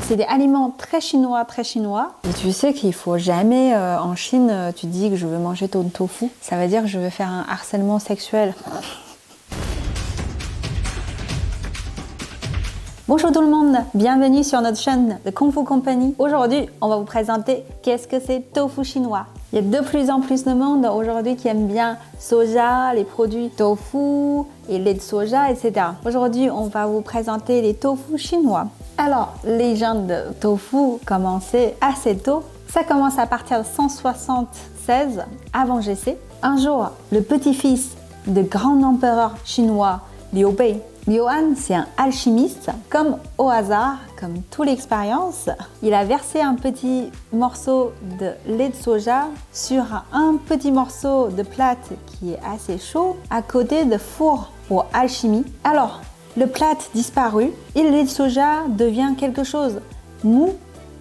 C'est des aliments très chinois, très chinois. Et tu sais qu'il faut jamais, en Chine, tu dis que je veux manger ton tofu. Ça veut dire que je veux faire un harcèlement sexuel. Bonjour tout le monde, bienvenue sur notre chaîne de Kung Fu Company. Aujourd'hui, on va vous présenter qu'est-ce que c'est tofu chinois. Il y a de plus en plus de monde aujourd'hui qui aime bien soja, les produits tofu et lait de soja, etc. Aujourd'hui, on va vous présenter les tofu chinois. Alors, les gens de tofu commençaient assez tôt. Ça commence à partir de 176 avant GC. Un jour, le petit-fils du grand empereur chinois Liu Bei. Liu Han, c'est un alchimiste. Comme au hasard, comme toute l'expérience, il a versé un petit morceau de lait de soja sur un petit morceau de plate qui est assez chaud à côté de four pour alchimie. Alors, le plate disparu et le lait de soja devient quelque chose mou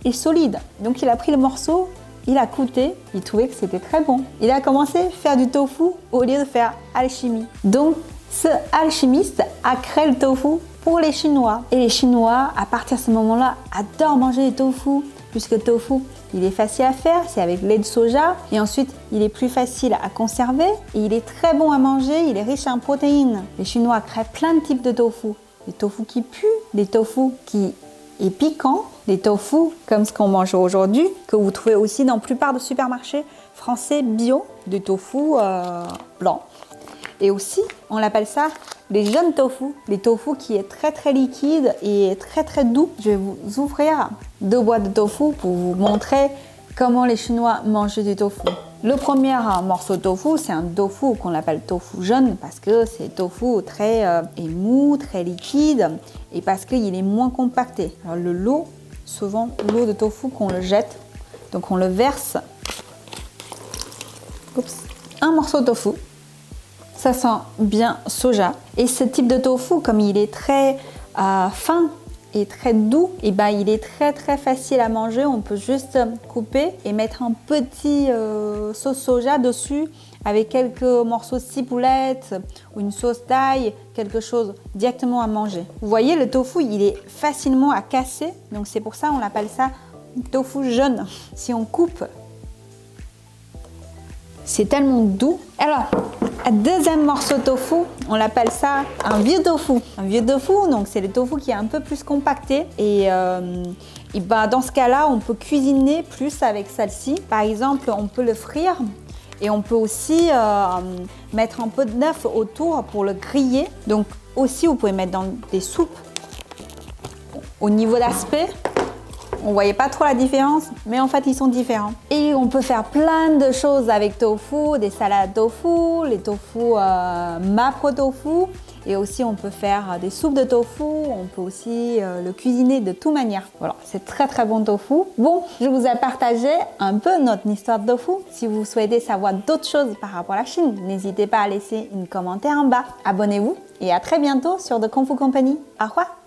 et solide. Donc il a pris le morceau, il a goûté, il trouvait que c'était très bon. Il a commencé à faire du tofu au lieu de faire alchimie. Donc ce alchimiste a créé le tofu pour les Chinois. Et les Chinois, à partir de ce moment-là, adorent manger du tofu, puisque le tofu, il est facile à faire, c'est avec lait de soja, et ensuite, il est plus facile à conserver, et il est très bon à manger, il est riche en protéines. Les Chinois créent plein de types de tofu. Des tofu qui puent, des tofu qui est piquant, des tofu comme ce qu'on mange aujourd'hui, que vous trouvez aussi dans la plupart des supermarchés français bio, du tofu blanc. Et aussi, on l'appelle ça les jeunes tofu, les tofu qui est très très liquide et très très doux. Je vais vous ouvrir 2 boîtes de tofu pour vous montrer comment les Chinois mangent du tofu. Le premier morceau de tofu, c'est un tofu qu'on appelle tofu jaune parce que c'est tofu très mou, très liquide et parce qu'il est moins compacté. Alors le lot, souvent l'eau de tofu qu'on le jette, donc on le verse. Oups. Un morceau de tofu. Ça sent bien soja. Et ce type de tofu, comme il est très fin et très doux, et ben il est très très facile à manger. On peut juste couper et mettre un petit sauce soja dessus avec quelques morceaux de ciboulette ou une sauce d'ail, quelque chose directement à manger. Vous voyez, le tofu, il est facilement à casser. Donc c'est pour ça qu'on appelle ça tofu jaune. Si on coupe, c'est tellement doux. Alors, deuxième morceau de tofu, on l'appelle ça un vieux tofu. Un vieux tofu, donc c'est le tofu qui est un peu plus compacté. Et ben, dans ce cas-là, on peut cuisiner plus avec celle-ci. Par exemple, on peut le frire et on peut aussi mettre un peu de neuf autour pour le griller. Donc aussi, vous pouvez mettre dans des soupes. Au niveau d'aspect, on ne voyait pas trop la différence, mais en fait, ils sont différents. Et on peut faire plein de choses avec tofu, des salades tofu, les tofu mapo tofu. Et aussi, on peut faire des soupes de tofu. On peut aussi le cuisiner de toute manière. Voilà, c'est très très bon tofu. Bon, je vous ai partagé un peu notre histoire de tofu. Si vous souhaitez savoir d'autres choses par rapport à la Chine, n'hésitez pas à laisser un commentaire en bas. Abonnez-vous et à très bientôt sur The Kung Fu Company. Au revoir!